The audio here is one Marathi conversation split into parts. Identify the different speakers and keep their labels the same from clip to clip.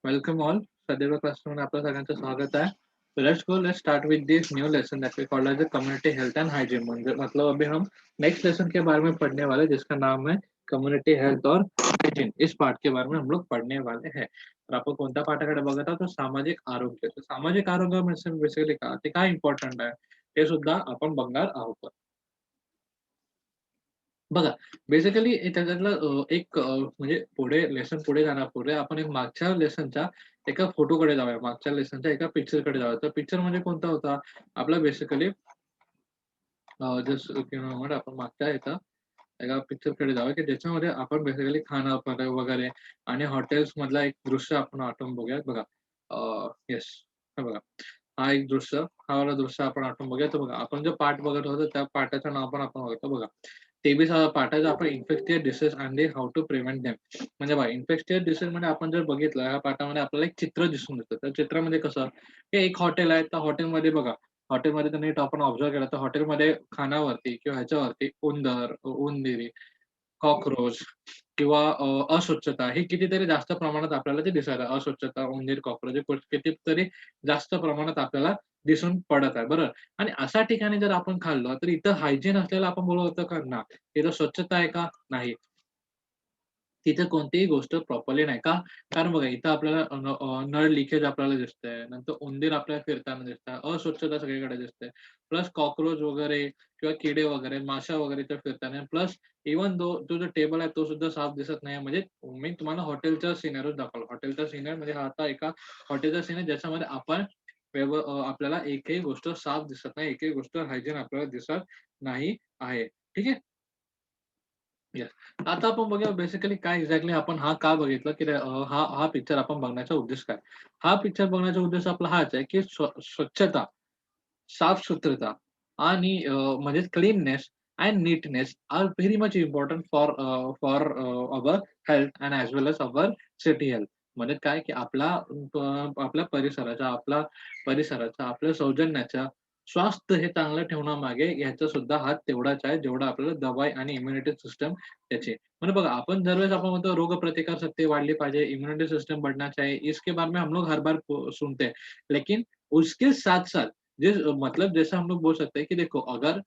Speaker 1: Welcome all. सदैव क्लासमध्ये आपलं सगळ्यांचं स्वागत आहे. So let's go. Let's start with this new lesson that we call as the community health and hygiene. मतलब अभी हम नेक्स्ट लेसन के बारे में पढ़ने वाले जिसका नाम है कम्युनिटी हेल्थ और हाइजीन. इस पार्ट के बारे में हम लोग पढ़ने वाले हैं. तर आपण कोणत्या पाठाकडे बघत आहोत तर सामाजिक आरोग्य. तर सामाजिक आरोग्य म्हणजे बेसिकली काय ते काय इम्पॉर्टंट आहे हे सुद्धा आपण बघणार आहोत. बघा, बेसिकली त्याच्यातलं एक म्हणजे पुढे लेसन पुढे जाण्यापूर्वी आपण एक मागच्या लेसनच्या एका फोटोकडे जाऊया. मागच्या लेसनच्या एका पिक्चरकडे जाऊया. तर पिक्चर म्हणजे कोणता होता? आपला basically just give a moment आपण मागच्या ह्याचा एका पिक्चरकडे जाऊया, की ज्याच्यामध्ये आपण बेसिकली खाणं वगैरे आणि हॉटेल्स मधला एक दृश्य आपण आठवून बघूया. बघा, येस, हे बघा. हा एक दृश्य, हा वाला दृश्य आपण आठवून बघूया. तर बघा, आपण जो पाठ बघत होतो त्या पाठाचं नाव पण आपण बघतो बघा. टीबी पाठाचं आपण infective disease and how to prevent them. म्हणजे बघा, इन्फेक्टिव्ह डिसीज म्हणजे आपण जर बघितलं ह्या पाठामध्ये आपल्याला एक चित्र दिसून येतं. त्या चित्रामध्ये कसं, की एक हॉटेल आहे. त्या हॉटेलमध्ये बघा, हॉटेलमध्ये तर नीट आपण ऑब्झर्व्ह केलं तर हॉटेलमध्ये खानावरती किंवा ह्याच्यावरती उंदर, उंदीर, कॉकरोच किंवा अस्वच्छता हे कितीतरी जास्त प्रमाणात आपल्याला ते दिसायला अस्वच्छता, उंदीर, कॉकरोच हे कितीतरी जास्त प्रमाणात आपल्याला दिसून पडत आहे, बरोबर. आणि अशा ठिकाणी जर आपण खाल्लं, तर इथं हायजीन असलेलं आपण बोलू शकतो का? ना. इथं स्वच्छता आहे का? नाही. तिथे कोणतीही गोष्ट प्रॉपरली नाही. का? कारण बघा इथं आपल्याला नळ लिकेज आपल्याला दिसतंय. नंतर उंदीर आपल्याला फिरताना दिसतात. अस्वच्छता सगळीकडे दिसते. प्लस कॉकरोच वगैरे किंवा किडे वगैरे, माशा वगैरे इथे फिरताना. प्लस इव्हन तो जो टेबल आहे तो सुद्धा साफ दिसत नाही. म्हणजे मी तुम्हाला हॉटेलचा सिनेरिओ दाखवला. हॉटेलचा सिनेरिओ म्हणजे हा आता एका हॉटेलचा सीन आहे ज्याच्यामध्ये आपण आपल्याला एकही गोष्ट साफ दिसत नाही. एकही गोष्ट हायजीन आपल्याला दिसत नाही आहे. ठीक आहे? येस. आता आपण बघूया बेसिकली काय एक्झॅक्टली आपण हा का बघितला, की हा हा पिक्चर आपण बघण्याचा उद्देश काय? हा पिक्चर बघण्याचा उद्देश आपला हाच आहे, की स्वच्छता, साफ-सुथरता आणि म्हणजे cleanness and neatness are very much important for our health and as well as our city health. म्हणजे काय, की आपल्या परिसराचा, आपल्या सौजन्याच्या स्वास्थ्य हे चांगलं ठेवण्यामागे ह्याचा सुद्धा हात तेवढाच आहे, जेवढा आपल्याला दवाई आणि इम्युनिटी सिस्टम त्याची. म्हणजे बघा, आपण दरवेळेस आपण म्हणतो रोगप्रतिकार शक्ती वाढली पाहिजे, इम्युनिटी सिस्टम बढ़ना चाहिए, इसके बारे में हम लोग हर बार सुनते हैं. लेकिन उसके साथ-साथ मतलब जैसा हम लोग बोल सकते हैं कि देखो अगर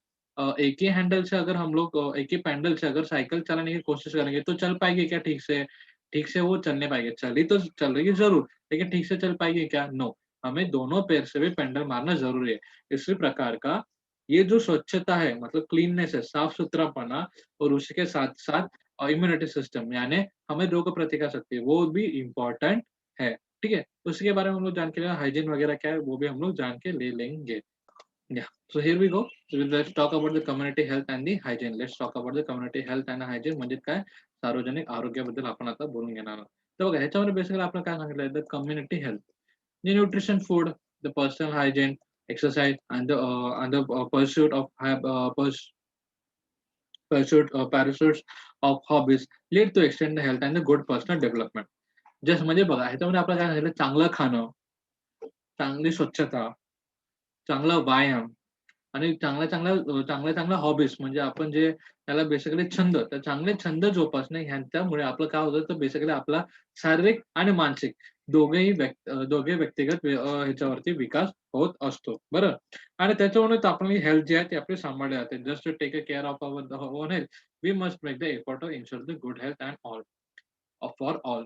Speaker 1: एक ही हैंडल से अगर हम लोग एक ही पैडल से अगर साइकिल चलाने की कोशिश करेंगे तो चल पाएगी क्या ठीक से? ठीक से वो चल नहीं पाएगी. चली तो चल रही है ज़रूर, लेकिन ठीक से चल पाएगी क्या? नो. हमें दोनों पैर से भी पैडल मारना ज़रूरी है. इसी प्रकार का ये जो स्वच्छता है मतलब क्लीननेस है, साफ-सुथरापना और उसके साथ-साथ इम्यूनिटी सिस्टम यानी हमें रोग प्रतिकार शक्ति वो भी इम्पोर्टेंट है. ठीक है? उसी के बारे में हम लोग जान के लिए हाइजीन वगैरह क्या है वो भी हम लोग जान के ले लेंगे. Yeah. So here we go. So let's talk about the community health and the hygiene. Let's talk about the community health and hygiene म्हणजे काय? सार्वजनिक आरोग्याबद्दल आपण आता बोलून घेणार आहोत. तर बघा ह्याच्यामध्ये बेसिकली आपल्याला काय सांगितलंय the community health. The nutrition, food, the personal hygiene, exercise, and the pursuit of pursuits of hobbies lead to extend the health and the good personal development. Just म्हणजे बघा ह्याच्यामध्ये आपल्याला काय सांगितलं चांगलं खाणं, चांगली स्वच्छता, चांगला व्यायाम आणि चांगल्या-चांगल्या हॉबीज म्हणजे आपण जे त्याला बेसिकली छंद, तर चांगले छंद जोपासणे ह्यांच्यामुळे आपलं काय होतं, तर बेसिकली आपला शारीरिक आणि मानसिक दोघे व्यक्तिगत ह्याच्यावरती विकास होत असतो. बरं. आणि त्याच्यामुळेच आपली हेल्थ जी आहे ती आपली सांभाळली जाते. Just to take care of our own health, we must make the effort to ensure the good health and all for all.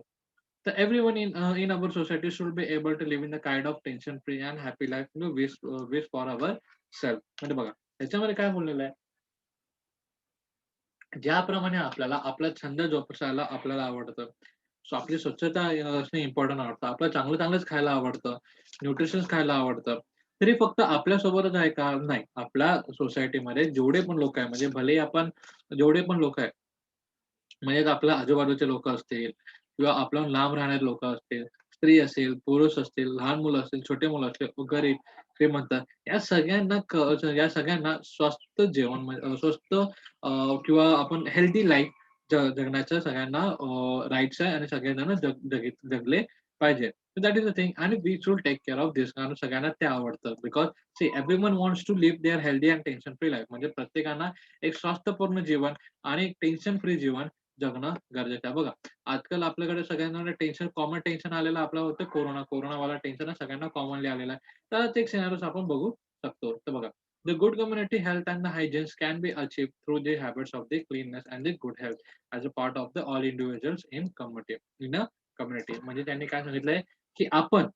Speaker 1: तर everyone in our society should be able to live in the kind of tension free and happy life wish for ourselves. म्हणजे बघा त्याच्यामध्ये काय बोललेलं आहे, ज्याप्रमाणे आपल्याला आपला छंद जोपासायला आपल्याला आवडतं. सो आपली स्वच्छता असणे इम्पोर्टंट आवडतं. आपल्याला चांगलं-चांगलंच खायला आवडतं. न्यूट्रिशन्स खायला आवडतं. तरी फक्त आपल्यासोबतच आहे का? नाही. आपल्या सोसायटीमध्ये जेवढे पण लोकं आहेत म्हणजे भलेही आपण जेवढे पण लोकं आहेत म्हणजे आपल्या आजूबाजूचे लोकं असतील किंवा आपल्याहून लांब राहणारे लोकं असतील, स्त्री असेल, पुरुष असतील, लहान मुलं असतील, छोटे मुलं असतील, गरीब, श्रीमंत या सगळ्यांना स्वस्थ जेवण स्वस्थ किंवा आपण हेल्थी लाईफ जगण्याचं सगळ्यांना राईट्स आहे आणि सगळेजण जगले पाहिजे. So that is the thing आणि we should take care of this कारण सगळ्यांना ते आवडतं. Because see everyone wants to live their healthy and tension free life म्हणजे प्रत्येकाला एक स्वास्थ्यपूर्ण जीवन आणि टेन्शन फ्री जीवन जगणं गरजेचं आहे. बघा, आजकाल आपल्याकडे सगळ्यांना टेन्शन, कॉमन टेन्शन आलेलं आपलं होतं कोरोना. कोरोनावाला टेन्शन सगळ्यांना कॉमनली आलेला आहे. त्याच एक सिनारिओस आपण बघू शकतो. तर बघा, the good community health and the hygiene can be achieved through the habits of the cleanliness and the good health as a part of the all individuals in community. In a community म्हणजे त्यांनी काय सांगितलंय, की आपण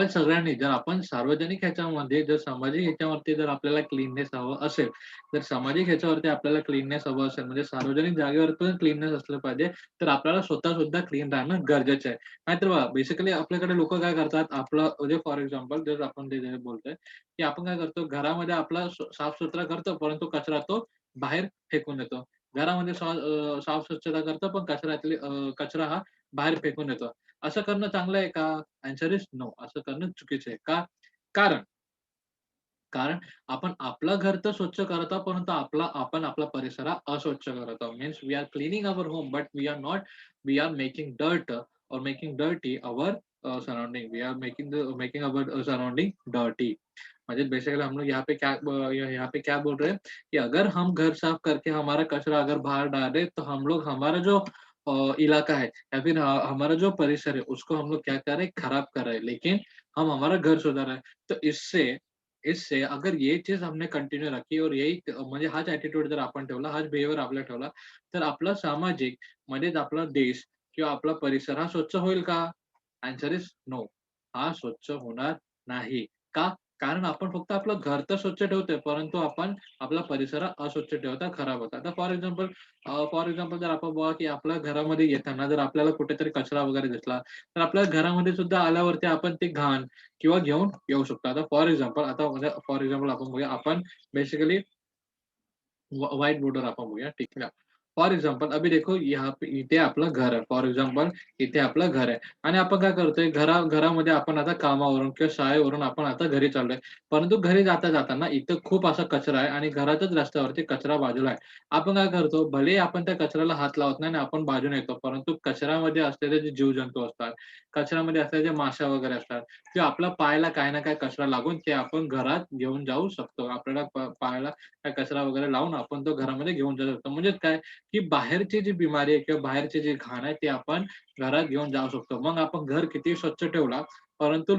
Speaker 1: सगळ्यांनी जर आपण सार्वजनिक ह्याच्यामध्ये जर सामाजिक ह्याच्यावरती जर आपल्याला क्लीननेस हवं असेल, तर सामाजिक ह्याच्यावरती आपल्याला क्लीननेस हवं असेल, म्हणजे सार्वजनिक जागेवर पण क्लीननेस असलं पाहिजे, तर आपल्याला स्वतः सुद्धा क्लीन राहणं गरजेचं आहे. नाहीतर बघा बेसिकली आपल्याकडे लोकं काय करतात, आपलं म्हणजे फॉर एक्झाम्पल जर आपण ते जे बोलतोय, की आपण काय करतो घरामध्ये आपला साफ-सुथरा करतो, परंतु कचरा तो बाहेर फेकून देतो. घरामध्ये साफ-स्वच्छता करतो, पण कचरा हा बाहेर फेकून देतो. असं करणं चांगलं आहे का? Answer is no. असं करणं चुकीचं आहे. का? कारण कारण आपण आपलं घर तर स्वच्छ करत आहोत, परंतु आपण आपला परिसर हा अस्वच्छ करत आहोत. Means we are cleaning our home, but we are making dirt और making dirty our surrounding. We are making our surrounding dirty. मतलब बेसिकली हम लोग यहाँ पे क्या बोल रहे हैं कि अगर हम घर साफ करके हमारा कचरा अगर बाहर डालें, तो हम लोग हमारा जो इलाका है या फिर हमारा जो परिसर है, उसको हम लोग क्या कर रहे हैं, खराब कर रहे हैं। लेकिन हम हमारा घर सुधार रहे हैं। तो इससे इससे अगर ये चीज हमने कंटिन्यू रखी और यही म्हणजे हाच ॲटिट्यूड जर आपण ठेवला, हाच बिहेवियर आपला ठेवला, तर आपला सामाजिक म्हणजेच आपला देश किंवा आपला परिसर हा स्वच्छ होईल का? Answer is no. हा स्वच्छ होणार नाही. का? कारण आपण फक्त आपलं घर तर स्वच्छ ठेवतोय, परंतु आपण आपला परिसर हा अस्वच्छ ठेवता, खराब होता. आता फॉर एक्झाम्पल जर आपण बघा, की आपल्या घरामध्ये येताना जर आपल्याला कुठेतरी कचरा वगैरे दिसला, तर आपल्या घरामध्ये सुद्धा आल्यावरती आपण ते घाण किंवा घेऊन येऊ शकतो. फॉर एक्झाम्पल आपण बघूया, आपण बेसिकली व्हाइट बोर्डवर आपण बघूया, ठीक आहे. फॉर एक्झाम्पल अभी देखो यहाँ पे इथे आपलं घर आहे. फॉर एक्झाम्पल इथे आपलं घर आहे आणि आपण काय करतोय घरामध्ये आपण आता कामावरून किंवा शाळेवरून आपण आता घरी चाललोय. परंतु घरी जाताना इथं खूप असा कचरा आहे आणि घराच्याच रस्त्यावरती कचरा बाजूला आहे. आपण काय करतो, भलेही आपण त्या कचऱ्याला हात लावत नाही आणि आपण बाजूने येतो. परंतु कचऱ्यामध्ये असलेले जे जीवजंतू असतात, कचऱ्यामध्ये असलेल्या ज्या माशा वगैरे असतात किंवा आपल्या पायाला काही ना काही कचरा लागून ते आपण घरात घेऊन जाऊ शकतो. आपल्याला पायाला काय कचरा वगैरे लावून आपण तो घरामध्ये घेऊन जाऊ शकतो. म्हणजेच काय, की बाहेरची जी बिमारी आहे किंवा बाहेरची जी घाण आहे, ती आपण घरात घेऊन जाऊ शकतो. मग आपण घर कितीही स्वच्छ ठेवला, परंतु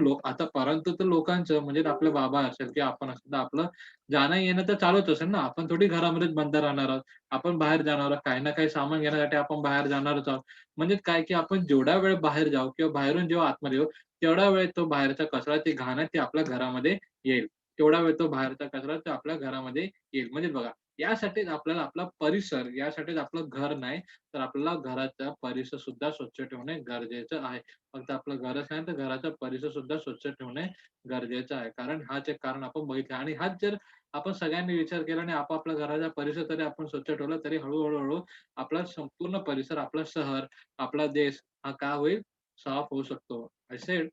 Speaker 1: तर लोकांचं म्हणजे आपले बाबा असेल किंवा आपण असेल, तर आपलं जाणं-येणं तर चालूच असेल ना. आपण थोडी घरामध्येच बंद राहणार आहोत. आपण बाहेर जाणार आहोत. काही ना काही सामान घेण्यासाठी आपण बाहेर जाणारच आहोत. म्हणजे काय, की आपण जेवढा वेळ बाहेर जाऊ किंवा बाहेरून जेव्हा आतमध्ये येऊ, तेवढा वेळ तो बाहेरचा कचरा, ती घाण आहे, ती आपल्या घरामध्ये येईल. तेवढा वेळ तो बाहेरचा कचरा, तो आपल्या घरामध्ये येईल. म्हणजे बघा, यासाठीच आपल्याला आपला परिसर, यासाठीच आपलं घर नाही, तर आपल्याला घराचा परिसर सुद्धा स्वच्छ ठेवणे गरजेचं आहे. फक्त आपलं घरच नाही, तर घराचा परिसर सुद्धा स्वच्छ ठेवणे गरजेचं आहे. कारण हाच एक कारण आपण बघितलं आणि हाच जर आपण सगळ्यांनी विचार केला आणि आपापल्या घराचा परिसर तरी आपण स्वच्छ ठेवला, तरी हळू आपला संपूर्ण परिसर, आपलं शहर, आपला देश हा काय होईल? साफ होऊ शकतो. आय सेड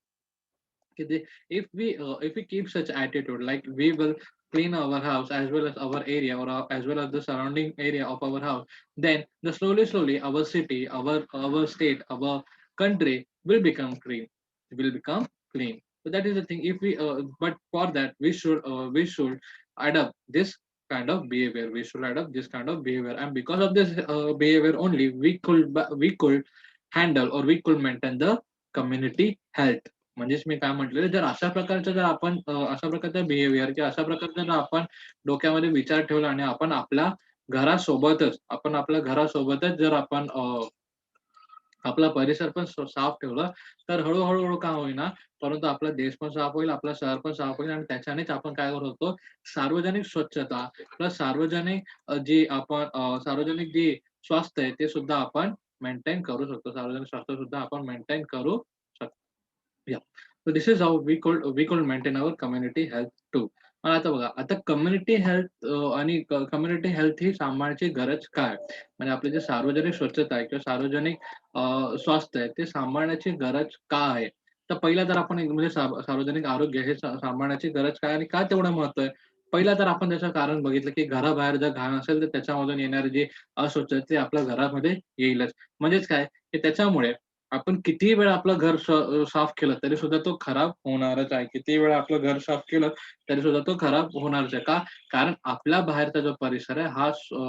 Speaker 1: कि they, if we keep such attitude, like we will clean our house as well as our area or as well as the surrounding area of our house, then slowly our city, our state, our country will become clean. So that is the thing. If we But for that we should adopt this kind of behavior. We should adopt this kind of behavior, and because of this behavior only, we could handle or we could maintain the community health. म्हणजेच मी काय म्हटलेलं, जर अशा प्रकारचं जर आपण अशा प्रकारचा बिहेवियर किंवा अशा प्रकारचा जर आपण डोक्यामध्ये विचार ठेवला आणि आपण आपल्या घरासोबतच जर आपण आपला परिसर पण साफ ठेवला, तर हळू का होईना, परंतु आपला देश पण साफ होईल, आपलं शहर पण साफ होईल आणि त्याच्यानेच आपण काय करू शकतो, सार्वजनिक स्वच्छता प्लस सार्वजनिक जे स्वास्थ्य आहे, ते सुद्धा आपण मेंटेन करू शकतो. सार्वजनिक स्वास्थ्य सुद्धा आपण मेंटेन करू शकतो. Yeah. So this is how we could maintain our community health too. पण आता बघा, आता कम्युनिटी हेल्थ आणि कम्युनिटी हेल्थ ही सांभाळण्याची गरज काय? म्हणजे आपली जी सार्वजनिक स्वच्छता आहे किंवा सार्वजनिक स्वास्थ्य आहे, ते सांभाळण्याची गरज का आहे? तर पहिला तर आपण म्हणजे सार्वजनिक आरोग्य हे सांभाळण्याची गरज काय आणि का तेवढं महत्व आहे? पहिला तर आपण त्याचं कारण बघितलं, की घराबाहेर जर घाण असेल, तर त्याच्यामधून येणारी जी अस्वच्छता ती आपल्या घरामध्ये येईलच. म्हणजेच काय, की त्याच्यामुळे आपण कितीही वेळा आपलं घर साफ केलं तरी सुद्धा तो खराब होणारच आहे. कितीही वेळा आपलं घर साफ केलं तरी सुद्धा तो खराब होणारच आहे. का? कारण आपल्या बाहेरचा जो परिसर आहे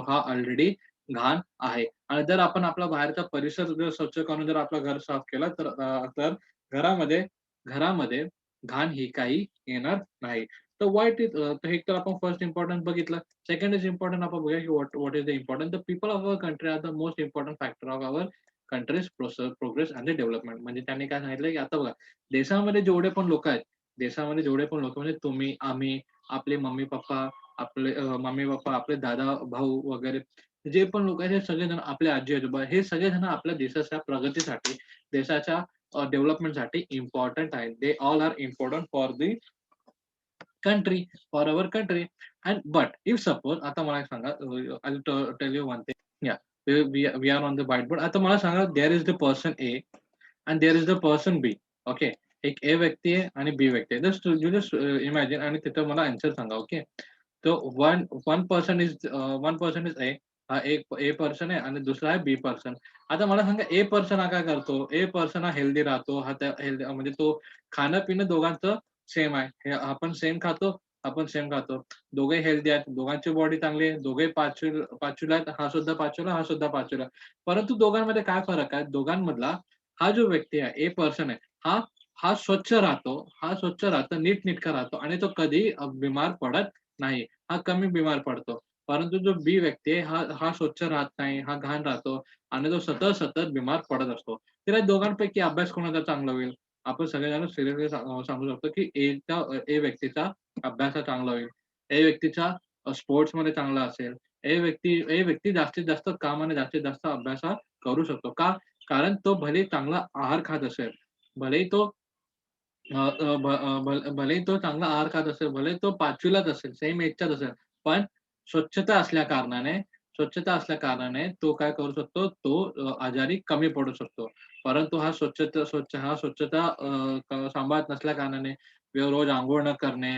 Speaker 1: हा ऑलरेडी घाण आहे. आणि जर आपण आपला बाहेरचा परिसर जर स्वच्छ करून जर आपलं घर साफ केलं तर घरामध्ये घरामध्ये घाण ही काही येणार नाही. तर तर हे तर आपण फर्स्ट इम्पोर्टन्स बघितलं. सेकंड इज इम्पोर्टंट आपण बघूया की what is the important. The people of our country are the most important factor of our country's progress and the development. म्हणजे त्यांनी काय सांगितलं की आता बघा, देशामध्ये जेवढे पण लोकं आहेत, देशामध्ये जेवढे पण लोकं म्हणजे तुम्ही, आम्ही, आपले मम्मी-पप्पा, आपले मम्मी-पप्पा, आपले दादा-भाऊ वगैरे जे पण लोक आहेत हे सगळेजण आपले आजी-आजोबा हे सगळेजण आपल्या देशाच्या प्रगतीसाठी, देशाच्या डेव्हलपमेंटसाठी इम्पोर्टंट आहेत. They all are important for the country, for our country. And but if suppose आता मला एक सांगा, I will tell you one thing. या we are on the white board. आता मला सांगा, there is the person A and there is the person B. Okay. एक ए व्यक्ती आहे आणि बी व्यक्ती आहे. जस्ट इमॅजिन आणि तिथं मला आन्सर सांगा. ओके. तो one one person is a. हा एक ए पर्सन आहे आणि दुसरा आहे बी पर्सन. आता मला सांगा, ए पर्सन हा काय करतो? ए पर्सन हा हेल्दी राहतो. हा त्या हेल्दी म्हणजे तो खाणं-पिणं दोघांचं सेम आहे. हे आपण सेम खातो, आपण सेम खातो. दोघे हेल्दी आहेत. दोघांची बॉडी चांगली आहे. दोघे 5वीला आहेत. हा सुद्धा 5वीला, हा सुद्धा 5वीला. परंतु दोघांमध्ये काय फरक आहे? दोघांमधला हा जो व्यक्ती आहे, ए पर्सन आहे, हा हा स्वच्छ राहतो. हा स्वच्छ राहतो, नीटनेटका राहतो आणि तो कधीही बिमार पडत नाही. हा कमी बिमार पडतो. परंतु जो बी व्यक्ती आहे, हा हा स्वच्छ राहत नाही, हा घाण राहतो आणि तो सतत बिमार पडत असतो. तर या दोघांपैकी अभ्यास कोणाचा चांगला होईल? आपण सगळेजण सिरियसली सांगू शकतो, की ए व्यक्तीचा अभ्यास चांगला होईल. ए व्यक्तीचा स्पोर्ट्समध्ये चांगला असेल. ए व्यक्ती जास्तीत जास्त काम आणि जास्तीत जास्त अभ्यास हा करू शकतो. का? कारण तो भले चांगला आहार खात असेल, भलेही तो अ, अ, भ अ, भल भलेही तो चांगला आहार खात असेल, भलेही तो 5वी असेल, सेम एजचाच असेल, पण स्वच्छता असल्या कारणाने स्वच्छता असल्या कारणाने तो काय करू शकतो, तो आजारी कमी पडू शकतो. परंतु हा स्वच्छता सांभाळत नसल्या कारणाने रोज अंघोळ न करणे,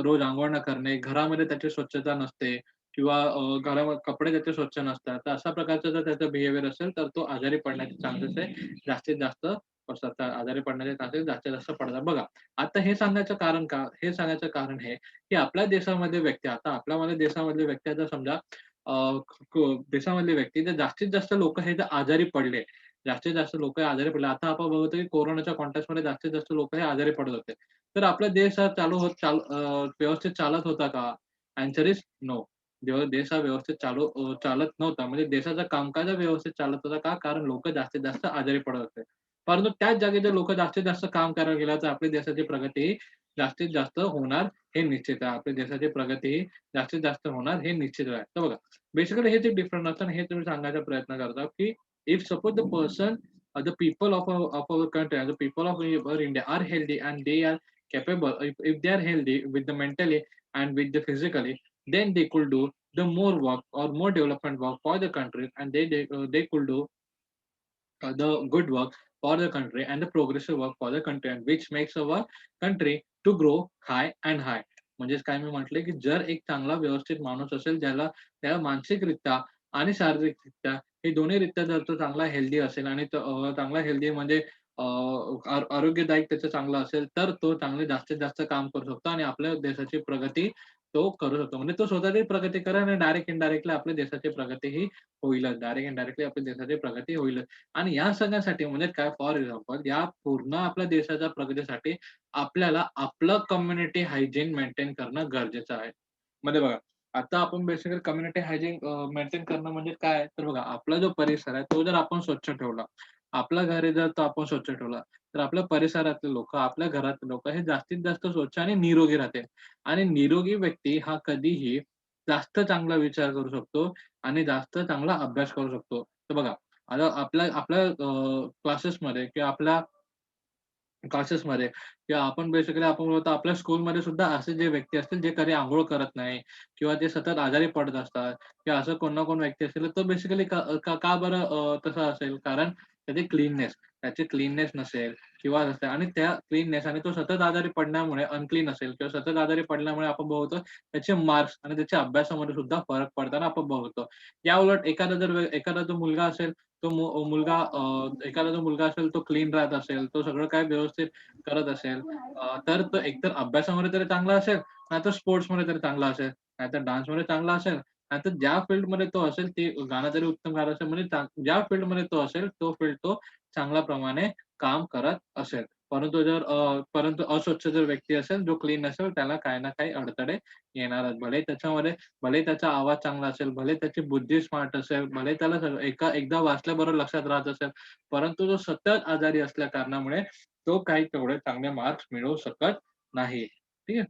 Speaker 1: रोज अंघोळ न करणे, घरामध्ये त्याची स्वच्छता नसते किंवा घरामध्ये कपडे त्याचे स्वच्छ नसतात. तर अशा प्रकारचं जर त्याचं बिहेवियर असेल, तर तो आजारी पडण्याचे चान्सेस आहे जास्तीत जास्त असतात. आजारी पडण्याचे चान्सेस जास्तीत जास्त पडतात. बघा, आता हे सांगायचं कारण का? हे सांगायचं कारण हे, की आपल्या देशामध्ये व्यक्ती आता आपल्यामध्ये देशामधले व्यक्ती आता समजा अ, देशामधले व्यक्ती जर जास्तीत जास्त लोकं हे जर आजारी पडले, जास्तीत जास्त लोकं आजारी पडले. आता आपण बघतो की कोरोनाच्या कॉन्टेक्स्टमध्ये जास्तीत जास्त लोकं हे आजारी पडत होते. तर आपला देश हा व्यवस्थित चालत होता का? Answer is no. देश हा व्यवस्थित चालत नव्हता. म्हणजे देशाचं कामकाज व्यवस्थित चालत होता का? कारण लोकं जास्तीत जास्त आजारी पडत होते. परंतु त्याच जागी जर लोकं जास्तीत जास्त काम करायला गेलं, तर आपल्या देशाची प्रगती जास्तीत जास्त होणार हे निश्चित आहे. आपल्या देशाची प्रगती जास्तीत जास्त होणार हे निश्चित आहे. तर बघा, बेसिकली हेच एक डिफरन्स असतं आणि हे तुम्ही सांगायचा प्रयत्न करता, की if suppose the people of our country, the people of our India are healthy and they are capable, if they are healthy with the mentally and with the physically, then they could do the more work or more development work for the country, and they could do the good work for the country and the progressive work for the country, and which makes our country to grow high and high. म्हणजेच काय मी म्हटलंय, की जर एक चांगला व्यवस्थित माणूस असेल, त्याला मानसिकरित्या आणि शारीरिकरित्या हे दोन्हीरित्या जर तो चांगला हेल्दी असेल आणि तो चांगला हेल्दी म्हणजे आरोग्यदायक त्याचं चांगलं असेल, तर तो चांगले जास्तीत जास्त काम करू शकतो आणि आपल्या देशाची प्रगती तो करू शकतो. म्हणजे तो स्वतःची प्रगती करेल आणि डायरेक्ट इनडायरेक्टली आपल्या देशाची प्रगती ही होईलच. डायरेक्ट इनडायरेक्टली आपल्या देशाची प्रगती होईलच. आणि या सगळ्यासाठी म्हणजे काय फॉर एक्झाम्पल या पूर्ण आपल्या देशाच्या प्रगतीसाठी आपल्याला आपलं कम्युनिटी हायजीन मेंटेन करणं गरजेचं आहे. म्हणजे बघा, आता आपण बेसिकली कम्युनिटी हायजीन मेंटेन करणं म्हणजे काय? तर बघा, आपला जो परिसर आहे तो जर आपण स्वच्छ ठेवला, आपलं घर आहे जर तो आपण स्वच्छ ठेवला, तर आपल्या परिसरातले लोकं, आपल्या घरातले लोकं हे जास्तीत जास्त स्वच्छ आणि निरोगी राहतील. आणि निरोगी व्यक्ती हा कधीही जास्त चांगला विचार करू शकतो आणि जास्त चांगला अभ्यास करू शकतो. तर बघा, आता आपल्या आपल्या क्लासेसमध्ये किंवा आपल्या क्लासेसमध्ये किंवा आपण बेसिकली आपण बोलतो आपल्या स्कूलमध्ये सुद्धा असे जे व्यक्ती असतील जे कधी अंघोळ करत नाही किंवा ते सतत आजारी पडत असतात किंवा असं कोण ना कोण व्यक्ती असेल तर बेसिकली का का का बरं तसं असेल? कारण त्याची क्लीननेस नसेल किंवा नसेल आणि त्या क्लीननेस आणि तो सतत आजारी पडण्यामुळे अनक्लीन असेल किंवा सतत आजारी पडल्यामुळे आपण बघतो त्याचे मार्क्स आणि त्याच्या अभ्यासामध्ये सुद्धा फरक पडताना आपण बघतो. याउलट एखादा जो मुलगा असेल तो मुलगा एखादा जो मुलगा असेल तो क्लीन राहत असेल, तो सगळं काही व्यवस्थित करत असेल, तर तो एकतर अभ्यासामध्ये तरी चांगला असेल, नाहीतर स्पोर्ट्समध्ये तरी चांगला असेल, नाहीतर डान्समध्ये चांगला असेल, आता ज्या फील्डमध्ये तो असेल ते गाणं जरी उत्तम गात असेल म्हणजे ज्या फील्डमध्ये तो असेल तो फील्ड तो चांगल्या प्रमाणे काम करत असेल. परंतु अस्वच्छ जर व्यक्ती असेल, जो क्लीन नसेल त्याला काही ना काही अडथळे येणारच. भले त्याचा आवाज चांगला असेल, भले त्याची बुद्धी स्मार्ट असेल, भले त्याला एकदा वाचल्याबरोबर लक्षात राहत असेल, परंतु तो सतत आजारी असल्या कारणामुळे तो काही तेवढे चांगले मार्क्स मिळवू शकत नाही. ठीक आहे.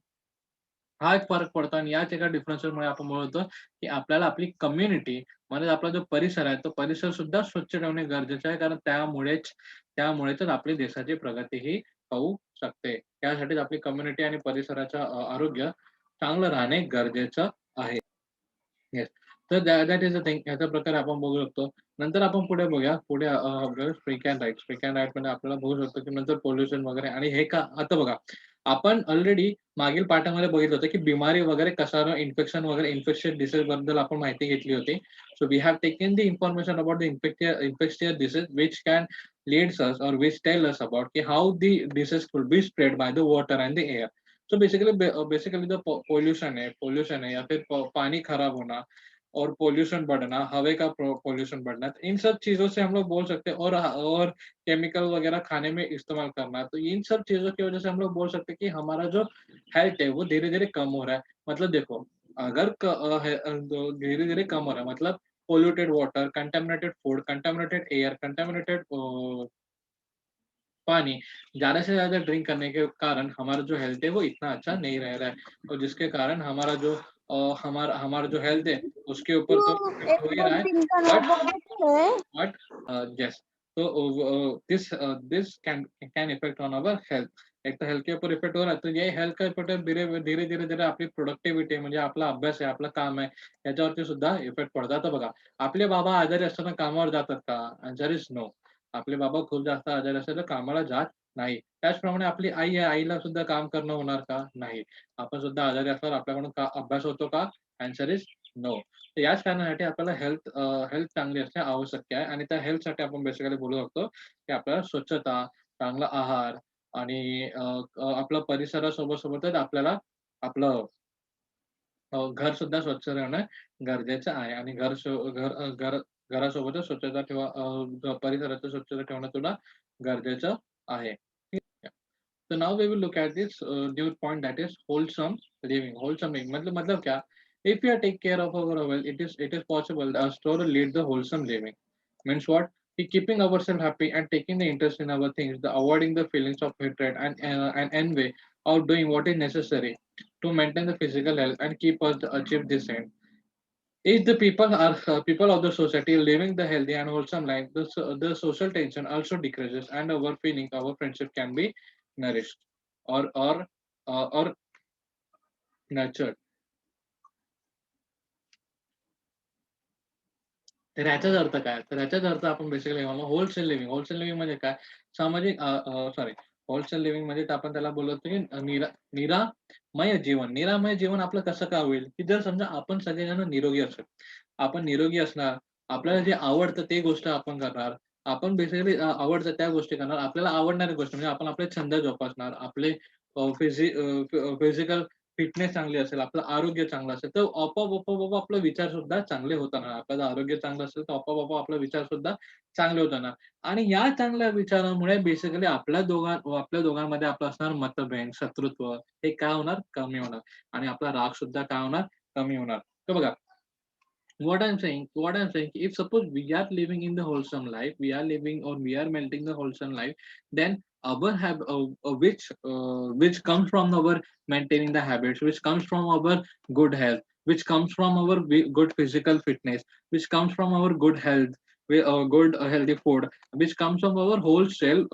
Speaker 1: हा एक फरक पडतो आणि याच एका डिफरन्समुळे आपण बोलतो, की आपल्याला आपली कम्युनिटी म्हणजे आपला जो परिसर आहे, तो परिसर सुद्धा स्वच्छ ठेवणे गरजेचे आहे. कारण त्यामुळेच आपली देशाची प्रगतीही होऊ शकते. त्यासाठीच आपली कम्युनिटी आणि परिसराचं आरोग्य चांगलं राहणे गरजेचं आहे. येस. तर दॅट इस द थिंग. ह्याचा प्रकार आपण बघू शकतो. नंतर आपण पुढे बघूया. पुढे बघूया speak and write. Speak and राईटमध्ये आपल्याला बघू शकतो, की नंतर पोल्युशन वगैरे आणि हे का आता बघा, आपण ऑलरेडी मागील पाठामध्ये बघितलं होतं, की बिमारी वगैरे कशानं इन्फेक्शन वगैरे इन्फेक्शियस डिसीजबद्दल आपण माहिती घेतली होती. So we have taken the information about the infectious disease which can leads us or which tell us about की how the disease could be spread by the water and the air. So basically जो पोल्यूशन है या फिर पानी खराब होना और पोल्यूशन बढ़ना, हवा का पोल्यूशन बढ़ना, इन सब चीज़ों से हम लोग बोल सकते हैं और केमिकल वगैरह खाने में इस्तेमाल करना, तो इन सब चीज़ों की वजह से हम लोग बोल सकते हैं कि हमारा जो हेल्थ है वो धीरे-धीरे कम हो रहा है। मतलब देखो, अगर धीरे-धीरे कम हो रहा है मतलब polluted water, contaminated food, contaminated air, contaminated पानी ज़्यादा से ज़्यादा ड्रिंक करने के कारण हमारा जो हेल्थ है वो इतना अच्छा नहीं रह रहा है और जिसके कारण हमारा हमारा जो हेल्थ है उसके ऊपर तो
Speaker 2: तू
Speaker 1: इफ़ेक्ट हो
Speaker 2: एक
Speaker 1: ही
Speaker 2: दोन
Speaker 1: रहा है।
Speaker 2: तीन का नाव
Speaker 1: बट
Speaker 2: बघत आहे.
Speaker 1: बट यस, तो this can effect on our health. एक तर हेल्थ के ऊपर इफेक्ट हो रहा है, तो ये हेल्थ का इफेक्ट धीरे-धीरे आपली प्रोडक्टिव्हिटी म्हणजे आपला अभ्यास आहे, आपलं काम आहे, याच्यावरती सुद्धा इफेक्ट पडतो. आता बघा, आपले बाबा आजारी असताना कामावर जातात का? Answer is no. आपले बाबा खूप जास्त आजारी असले तर कामाला जात नाही. त्याचप्रमाणे आपली आई आहे, आईला सुद्धा काम करणं होणार का? नाही. आपण सुद्धा आजारी असल्यावर आपल्याकडून अभ्यास होतो का? Answer is no. तर याच कारणासाठी आपल्याला हेल्थ चांगली असणे आवश्यक आहे आणि त्या हेल्थसाठी आपण बेसिकली बोलू शकतो, की आपल्याला स्वच्छता, चांगला आहार आणि आपलं परिसरासोबतच आपल्याला आपलं घर सुद्धा स्वच्छ राहणं गरजेचं आहे आणि घरासोबतच स्वच्छता परिसराची स्वच्छता ठेवणं सुद्धा गरजेचं आहे. ठीक आहे. So now we will look at this new point that is wholesome living. Wholesome living मतलब क्या? If we take care of our health, it is possible us to lead the wholesome living. Means what? Keeping ourselves happy and taking the interest in our things, the avoiding the feelings of hatred and envy, or doing what is necessary to maintain the physical health and keep us to achieve this end. If the people of the society living the healthy and wholesome life, the social tension also decreases, and our friendship can be nourished or nurtured. तर ह्याचाच अर्थ काय? तर ह्याचाच अर्थ आपण basically wholesale living. Wholesale living म्हणजे काय? सामाजिक सॉरी होलसेल लिव्हिंग म्हणजे आपण त्याला बोलतो की निरामय जीवन. निरामय जीवन आपलं कसं काय होईल? की जर समजा आपण सगळेजण निरोगी असेल. आपण निरोगी असणार, आपल्याला जे आवडतं ते गोष्ट आपण करणार. आपण बेसिकली आवडतं त्या गोष्टी करणार. आपल्याला आवडणारी गोष्ट म्हणजे आपण आपले छंद जोपासणार. आपले फिजिकल फिटनेस चांगली असेल, आपलं आरोग्य चांगलं असेल, तर आपोआप आपले विचार सुद्धा चांगले होत राहणार. आपलं आरोग्य चांगलं असेल, तर आपोआप आपले विचार सुद्धा चांगले होत राहणार. आणि या चांगल्या विचारांमुळे बेसिकली आपल्या दोघांमध्ये आपलं असणार मतभेद, शत्रुत्व हे काय होणार? कमी होणार आणि आपला राग सुद्धा काय होणार? कमी होणार. तर बघा, what I'm saying, if suppose we are living in the wholesome life, we are melting the wholesome life, then our which comes from our maintaining the habits, which comes from our good health, which comes from our good physical fitness, which comes from our good health, good healthy food, which comes from our wholesale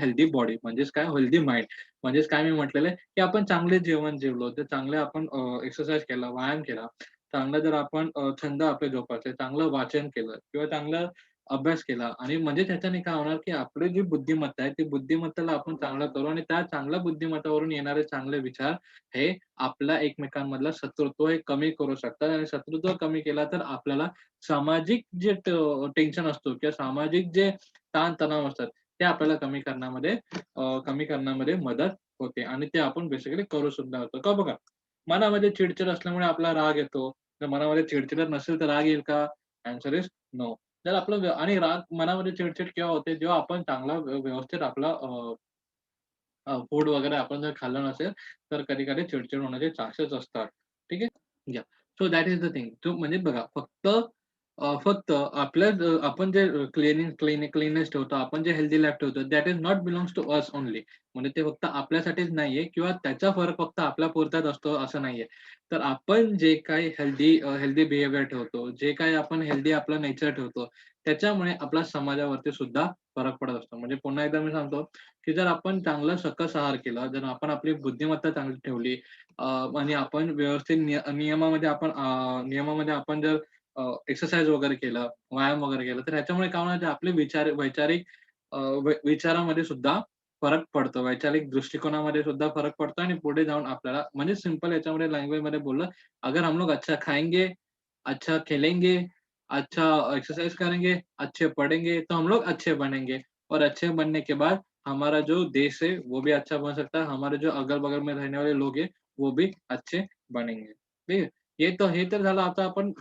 Speaker 1: healthy body. म्हणजेच काय? Healthy mind. म्हणजेच काय मी म्हटलेलं आहे, की आपण चांगले जेवण जेवलो, तर चांगले आपण एक्सरसाइज केला, व्यायाम केला, चांगलं जर आपण छंद आपले जोपासले, चांगलं वाचन केलं किंवा चांगला अभ्यास केला आणि म्हणजे त्याच्याने काय होणार, की आपली जी बुद्धिमत्ता आहे, ती बुद्धिमत्तेला आपण चांगलं करू आणि त्या चांगल्या बुद्धिमत्तेवरून येणारे चांगले विचार हे आपल्या एकमेकांमधलं शत्रुत्व हे कमी करू शकतात आणि शत्रुत्व कमी केला तर आपल्याला सामाजिक जे टेन्शन असतो किंवा सामाजिक जे ताण असतात, ते आपल्याला कमी करण्यामध्ये मदत होते आणि ते आपण बेसिकली करू सुद्धा होतो. का बघा, मनामध्ये चिड असल्यामुळे आपला राग येतो. जर मनामध्ये चिडचिड नसेल तर राग येईल का? Answer is no. जर आपलं आणि राग मनामध्ये चिडचिड केव्हा होते? जेव्हा आपण चांगला व्यवस्थित आपला फूड वगैरे आपण जर खाल्लं नसेल, तर कधी-कधी चिड होण्याचे चान्सेस असतात. ठीक आहे? Yeah. So that is the thing. तो म्हणजे बघा फक्त आपण जे क्लीननेस ठेवतो, आपण जे हेल्थी लाईफ ठेवतो, that is not belongs to us only. म्हणजे ते फक्त आपल्यासाठीच नाहीये किंवा त्याचा फरक फक्त आपल्यापुरताच असतो असं नाहीये. तर आपण जे काही हेल्थी बिहेवियर ठेवतो, जे काही आपण हेल्थी आपलं नेचर ठेवतो, त्याच्यामुळे आपल्या समाजावरती सुद्धा फरक पडत असतो. म्हणजे पुन्हा एकदा मी सांगतो, की जर आपण चांगला सकस आहार केला, जर आपण आपली बुद्धिमत्ता चांगली ठेवली अ, आणि आपण व्यवस्थित नियमामध्ये आपण जर एक्सरसाइज वगैरे केलं, व्यायाम वगैरे केला, तर ह्याच्यामुळे काय होणार, आपले वैचारिक विचारामध्ये सुद्धा फरक पडतो. वैचारिक दृष्टिकोनामध्ये सुद्धा फरक पडतो आणि पुढे जाऊन आपल्याला म्हणजे सिंपल याच्यामध्ये लँग्वेजमध्ये बोललं, अगर हम लोग अच्छा खाएंगे, अच्छा खेलेंगे, अच्छा एक्सरसाइज करेंगे, अच्छे पढ़ेंगे, तो हम लोग अच्छे बनेंगे और अच्छे बनने के बाद हमारा जो देश है, वो भी अच्छा बन सकता है. हमारे जो अगल-बगल में रहने वाले लोग हैं, वो भी अच्छे बनेंगे. ठीक आहे. हे तर झालं आता आपण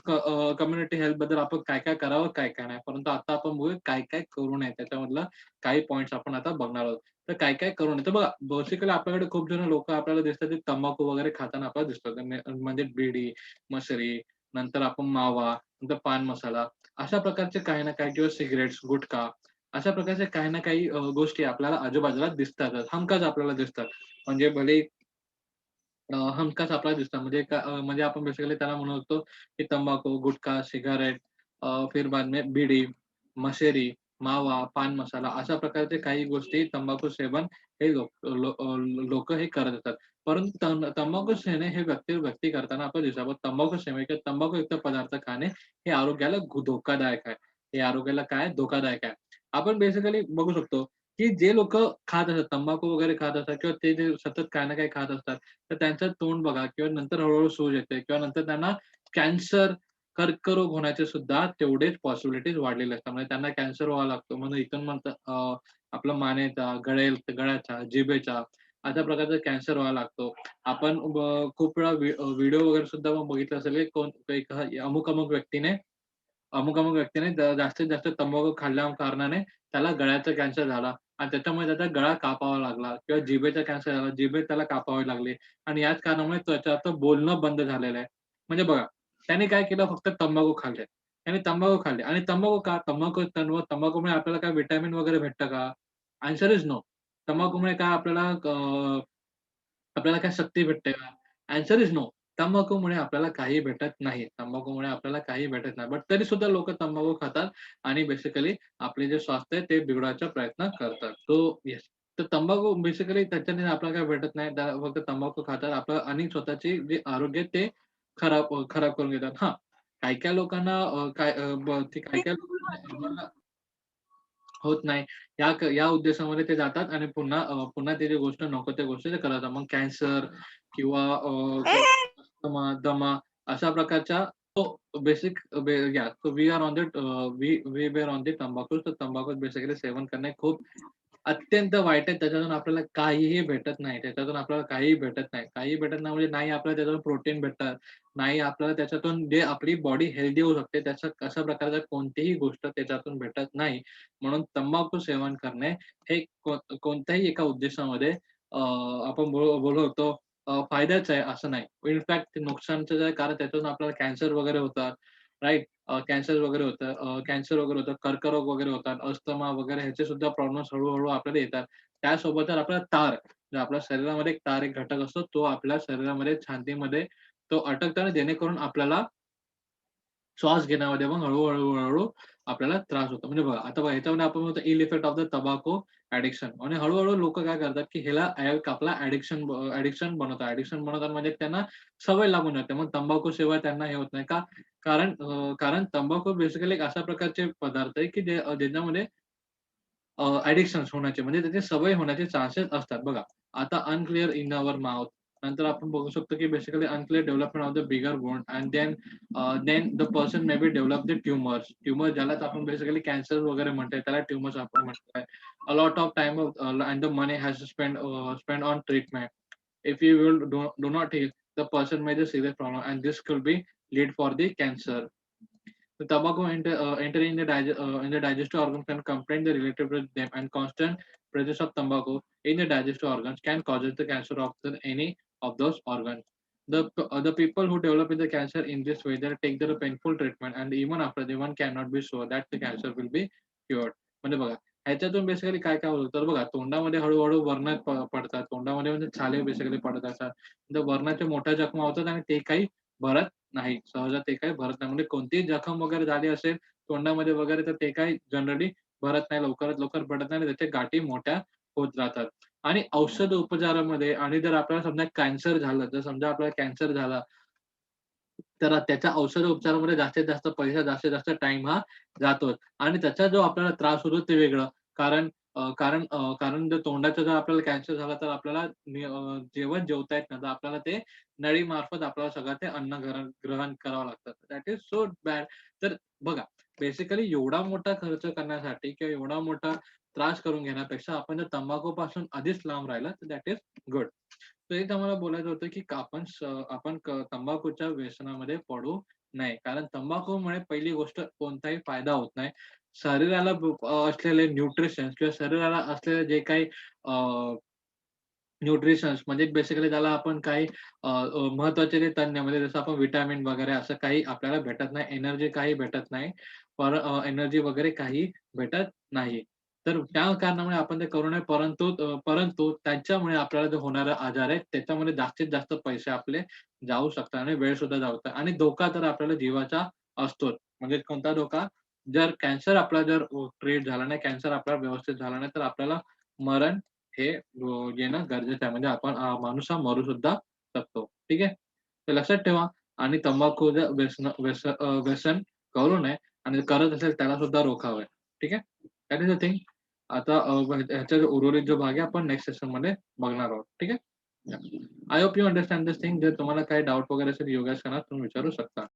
Speaker 1: कम्युनिटी हेल्थबद्दल आपण काय-काय करावं, काय-काय नाही. परंतु आता आपण बघूया काय-काय करू नये. त्याच्यामधलं काही पॉइंट्स आपण आता बघणार आहोत. तर काय-काय करू नये. तर बघा बेसिकली आपल्याकडे खूप जण लोकं आपल्याला दिसतात, ते तंबाखू वगैरे खाताना आपल्याला दिसतात. म्हणजे बिडी, मसरी, नंतर आपण मावा, नंतर पान मसाला, अशा प्रकारचे काही ना काही किंवा सिगारेट्स, गुटखा अशा प्रकारच्या काही ना काही गोष्टी आपल्याला आजूबाजूला दिसतातच. हमखास आपल्याला दिसतात. म्हणजे भले हमखास आपल्याला दिसतात. म्हणजे आपण बेसिकली त्याला म्हणू शकतो, की तंबाखू, गुटखा, सिगारेट फिर बाद में बिडी, मशेरी, मावा, पान मसाला अशा प्रकारचे काही गोष्टी तंबाखू सेवन हे लोकं हे करत असतात. परंतु तंबाखू सेवन हे व्यक्ती करताना आपण दिसतो. पण तंबाखू सेवन किंवा तंबाखूयुक्त पदार्थ खाणे हे आरोग्याला धोकादायक आहे. हे आरोग्याला काय धोकादायक आहे. आपण बेसिकली बघू शकतो, की जे लोकं खात असतात, तंबाखू वगैरे खात असतात किंवा ते जे सतत काही ना काही खात असतात, तर त्यांचं तोंड बघा किंवा नंतर हळू-हळू सूज येते किंवा नंतर त्यांना कॅन्सर, कर्करोग होण्याचे सुद्धा तेवढेच पॉसिबिलिटीज वाढलेले असतात. म्हणजे त्यांना कॅन्सर व्हावा लागतो. म्हणून इथून म्हणतात आपलं मानेचा, गळ्याचा, जिभेचा अशा प्रकारचा कॅन्सर व्हायला लागतो. आपण खूप वेळा व्हिडिओ वगैरे सुद्धा मग बघितलं असेल, की अमुक-अमुक व्यक्तीने जास्तीत जास्त तंबाखू खाल्ल्या कारणाने त्याला गळ्याचा कॅन्सर झाला आणि त्याच्यामुळे त्याचा गळा कापावा लागला किंवा जिभेचा कॅन्सर झाला, जिभेत त्याला कापावी लागली आणि याच कारणामुळे त्याचं बोलणं बंद झालेलं आहे. म्हणजे बघा, त्याने काय केलं फक्त तंबाखू खाल्ले. त्याने तंबाखू खाल्ले आणि तंबाखू का? तंबाखूमुळे आपल्याला काय व्हिटॅमिन वगैरे भेटतं का? Answer is no. तंबाखूमुळे काय आपल्याला काय शक्ती भेटते का? Answer is no. तंबाखूमुळे आपल्याला काही भेटत नाही. तंबाखूमुळे आपल्याला काही भेटत नाही. बट तरीसुद्धा लोकं तंबाखू खातात आणि बेसिकली आपले जे स्वास्थ्य आहे ते बिघडवायचा प्रयत्न करतात. So yes. तर तंबाखू बेसिकली त्याच्याने आपल्याला काही भेटत नाही. फक्त तंबाखू खातात. आपलं आणि स्वतःची जे आरोग्य आहे ते खराब करून घेतात. हां, काही-काही लोकांना ते काही-काही लोकांना होत नाही. या उद्देशामध्ये ते जातात आणि पुन्हा ते जे गोष्ट नको त्या गोष्टी ते करतात. मग कॅन्सर किंवा अस्थमा, दमा अशा प्रकारच्या बेसिक या so we are on the we were on the तंबाखू. तर तंबाखू बेसिकली सेवन करणे खूप अत्यंत वाईट आहे. त्याच्यातून आपल्याला काहीही भेटत नाही. त्याच्यातून आपल्याला काहीही भेटत नाही. काहीही भेटत नाही म्हणजे नाही आपल्याला त्याच्यातून प्रोटीन भेटतात. नाही आपल्याला त्याच्यातून जे आपली बॉडी हेल्दी होऊ शकते, त्याच्या अशा प्रकारच्या कोणतीही गोष्ट त्याच्यातून भेटत नाही. म्हणून तंबाखू सेवन करणे हे कोणत्याही एका उद्देशामध्ये आपण बोलू शकतो फायद्याचं आहे असं नाही. इनफॅक्ट ते नुकसानचं आहे कारण त्याच्यातून आपल्याला कॅन्सर वगैरे होतात, राइट? कॅन्सर वगैरे होतं, कर्करोग वगैरे होतात, अस्थमा वगैरे ह्याचे सुद्धा प्रॉब्लेम्स हळू आपल्याला येतात. त्यासोबतच आपल्याला जे आपल्या शरीरामध्ये एक घटक असतो, तो आपल्या शरीरामध्ये छातीमध्ये तो अटकतो आणि जेणेकरून आपल्याला श्वास घेण्यामध्ये मग हळू आपल्याला त्रास होतो. म्हणजे बघा, आता बघा ह्याच्यामध्ये आपण म्हणतो ill effect of the tobacco addiction आणि हळू-हळू लोकं काय करतात, की ह्याला एक आपला ॲडिक्शन बनवतात. ॲडिक्शन बनवतात म्हणजे त्यांना सवय लागून जाते. मग तंबाखूशिवाय त्यांना हे होत नाही. का? कारण तंबाखू बेसिकली एक अशा प्रकारचे पदार्थ आहे, की ज्याच्यामध्ये होण्याचे म्हणजे त्याची सवय होण्याचे चान्सेस असतात. बघा, आता अनक्लिअर इन अवर माउथ नंतर आपण बघू शकतो, की basically unclear development of the bigger wound and then the person may be develop the tumours. Tumour ज्यालाच आपण बेसिकली कॅन्सर वगैरे म्हणतोय, त्याला ट्यूमर्स आपण म्हणतोय. A lot of time and the money has spend on treatment. If you will do not heal, the person may just serious problem and this could be lead for the cancer. The tobacco entering in the digestive organs can complain the related with them, and constant presence of tobacco in the digestive organs can cause the cancer of any of those organs. The people who develop the cancer in this way, they take the painful treatment, and even after they one cannot be sure that the cancer will be cured. म्हणजे बघा ह्याच्यातून बेसिकली काय काय होतं तर बघा तोंडामध्ये हळूहळू वर्ण पडतात, तोंडामध्ये म्हणजे छाले बेसिकली पडत असतात, तर वर्णाच्या मोठ्या जखमा होतात आणि ते काही भरत नाही, सहसा ते काही भरत नाही. म्हणजे कोणतीही जखम वगैरे झाली असेल तोंडामध्ये वगैरे तर ते काही जनरली भरत नाही, लवकरात लवकर भरत नाही आणि त्याच्या गाठी मोठ्या होत राहतात. आणि औषध उपचारामध्ये आणि जर आपल्याला समजा कॅन्सर झालं, जर समजा आपल्याला कॅन्सर झाला, तर त्याच्या औषध उपचारामध्ये जास्तीत जास्त पैसा, जास्तीत जास्त टाईम हा जातोच आणि त्याचा जो आपल्याला त्रास होतो ते वेगळं. कारण जर तोंडाचा जर आपल्याला कॅन्सर झाला तर आपल्याला जेवण जेवता येत नाही. तर आपल्याला ते नळीमार्फत आपल्याला सगळं ते अन्न ग्रहण करावं लागतं. That is so bad. तर बघा बेसिकली एवढा मोठा खर्च करण्यासाठी किंवा एवढा मोठा त्रास करून घेण्यापेक्षा आपण जर तंबाखूपासून आधीच लांब राहिला तर दॅट इज गुड. तर एक आम्हाला बोलायचं होतं, की आपण तंबाखूच्या व्यसनामध्ये पडू नये. कारण तंबाखूमुळे पहिली गोष्ट कोणताही फायदा होत नाही. शरीराला असलेले न्यूट्रिशन्स किंवा शरीराला असलेले जे काही न्यूट्रिशन्स म्हणजे बेसिकली त्याला आपण काही महत्त्वाचे जे तज्ञ म्हणजे जसं आपण व्हिटॅमिन वगैरे असं काही आपल्याला भेटत नाही. एनर्जी काही भेटत नाही. एनर्जी वगैरे काही भेटत नाही. तर त्या कारणामुळे आपण ते करू नये. परंतु त्याच्यामुळे आपल्याला जो होणारा आजार आहे, त्याच्यामध्ये जास्तीत जास्त पैसे आपले जाऊ शकतात आणि वेळ सुद्धा जाऊ शकतो आणि धोका तर आपल्याला जीवाचा असतोच. म्हणजे कोणता धोका? जर कॅन्सर आपला जर ट्रीट झाला नाही, कॅन्सर आपला व्यवस्थित झाला नाही, तर आपल्याला मरण हे येणं गरजेचं आहे. म्हणजे माणूस हा मरू सुद्धा शकतो. ठीक आहे? तर लक्षात ठेवा आणि तंबाखूचं व्यसन करू नये आणि करत असेल त्याला सुद्धा रोखावं. ठीक आहे? That is the thing. आता ह्याचा जो उर्वरित जो भाग आहे आपण नेक्स्ट सेशनमध्ये बघणार आहोत. ठीक आहे? I hope you understand this thing. जर तुम्हाला काही डाउट वगैरे असेल योगेश सरांना तुम्ही विचारू शकता.